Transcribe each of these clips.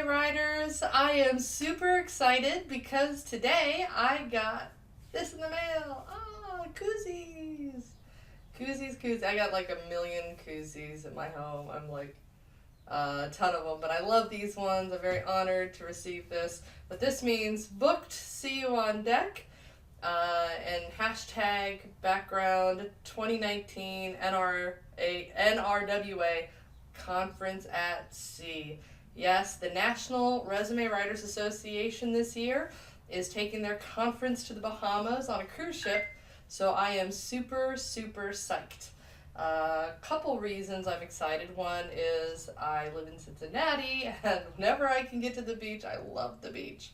writers. I am super excited because today I got this in the mail. Koozies. Koozies. I got like a million koozies at my home. I'm like a ton of them, but I love these ones. I'm very honored to receive this. But this means booked, see you on deck. And hashtag background 2019 NRWA Conference at Sea. Yes, the National Resume Writers Association this year is taking their conference to the Bahamas on a cruise ship, so I am super psyched. Couple reasons I'm excited. One is I live in Cincinnati, and whenever I can get to the beach, I love the beach.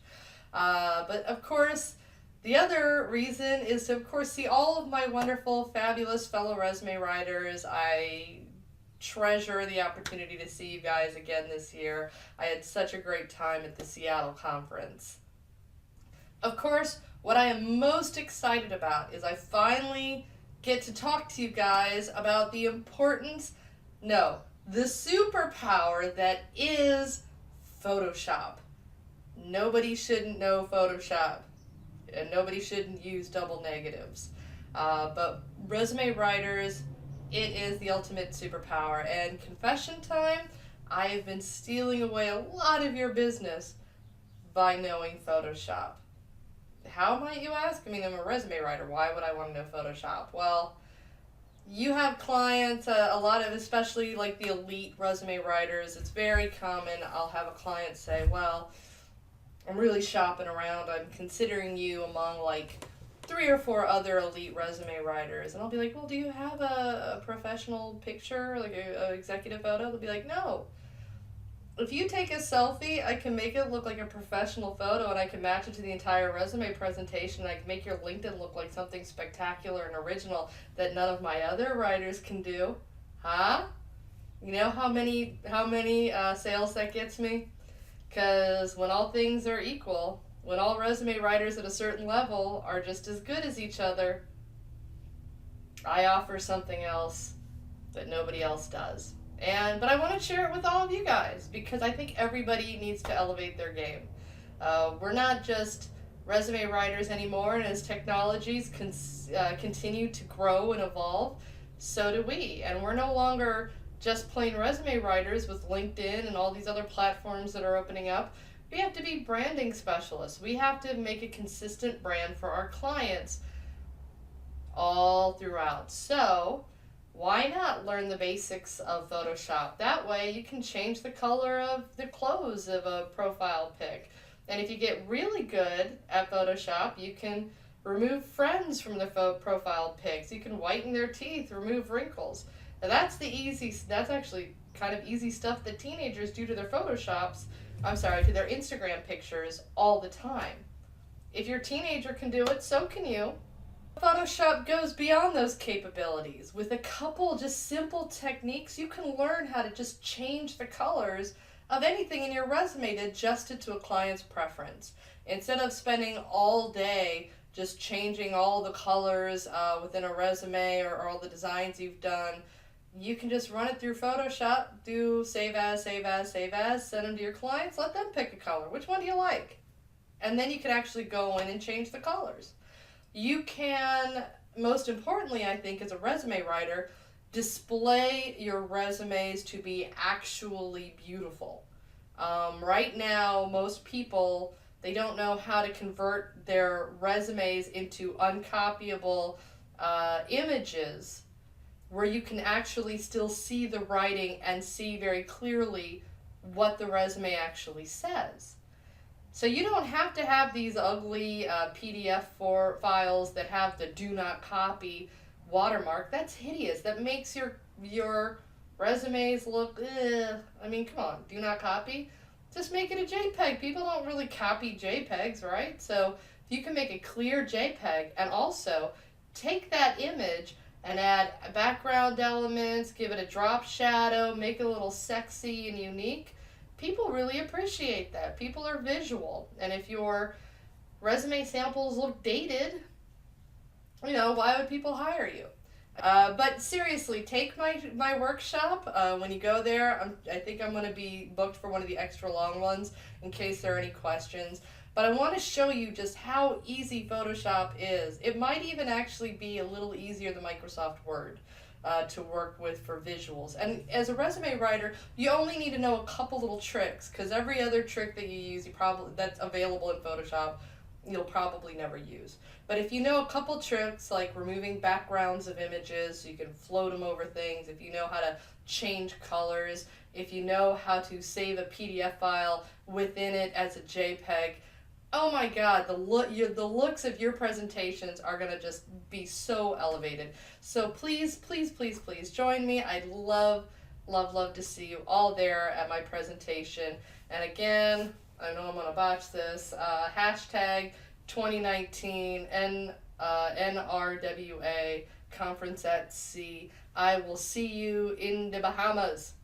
But of course, the other reason is to, of course, see all of my wonderful, fabulous fellow resume writers. I treasure the opportunity to see you guys again this year. I had such a great time at the Seattle conference. Of course, what I am most excited about is I finally get to talk to you guys about the importance, the superpower that is Photoshop. Nobody shouldn't know Photoshop, and nobody shouldn't use double negatives. But resume writers, it is the ultimate superpower. And confession time, I have been stealing away a lot of your business by knowing Photoshop. How, might you ask? I mean, I'm a resume writer. Why would I want to know Photoshop? Well, you have clients, a lot of, especially like the elite resume writers, it's very common. I'll have a client say, well, I'm really shopping around. I'm considering you among like 3 or 4 other elite resume writers. And I'll be like, well, do you have a professional picture, like a executive photo? They'll be like, no. If you take a selfie, I can make it look like a professional photo, and I can match it to the entire resume presentation. I can make your LinkedIn look like something spectacular and original that none of my other writers can do. Huh? You know how many sales that gets me? Because when all things are equal, when all resume writers at a certain level are just as good as each other, I offer something else that nobody else does. But I want to share it with all of you guys because I think everybody needs to elevate their game. We're not just resume writers anymore, and as technologies continue to grow and evolve, so do we. And we're no longer just plain resume writers with LinkedIn and all these other platforms that are opening up. We have to be branding specialists. We have to make a consistent brand for our clients all throughout. So why not learn the basics of Photoshop? That way you can change the color of the clothes of a profile pic. And if you get really good at Photoshop, you can remove friends from the profile pics. You can whiten their teeth, remove wrinkles. Now that's actually kind of easy stuff that teenagers do to their to their Instagram pictures all the time. If your teenager can do it, so can you. Photoshop goes beyond those capabilities. With a couple just simple techniques, you can learn how to just change the colors of anything in your resume to adjust it to a client's preference. Instead of spending all day just changing all the colors within a resume or all the designs you've done, you can just run it through Photoshop, do save as, send them to your clients, let them pick a color. Which one do you like? And then you can actually go in and change the colors. You can, most importantly, I think, as a resume writer, display your resumes to be actually beautiful. Right now, most people, they don't know how to convert their resumes into uncopyable images where you can actually still see the writing and see very clearly what the resume actually says. So you don't have to have these ugly PDF files that have the do not copy watermark. That's hideous. That makes your resumes look, I mean, come on, do not copy. Just make it a JPEG. People don't really copy JPEGs, right? So if you can make a clear JPEG and also take that image and add background elements, give it a drop shadow, make it a little sexy and unique, people really appreciate that. People are visual. And if your resume samples look dated, why would people hire you? But seriously, take my workshop. When you go there, I think I'm going to be booked for one of the extra long ones in case there are any questions. But I want to show you just how easy Photoshop is. It might even actually be a little easier than Microsoft Word to work with for visuals. And as a resume writer, you only need to know a couple little tricks, because every other trick that you use, that's available in Photoshop, you'll probably never use. But if you know a couple tricks like removing backgrounds of images so you can float them over things, if you know how to change colors, if you know how to save a PDF file within it as a JPEG, oh my God, the looks of your presentations are going to just be so elevated. So please, please, please, please join me. I'd love, love, love to see you all there at my presentation. And again, I know I'm going to botch this, hashtag 2019 NRWA Conference at Sea. I will see you in the Bahamas.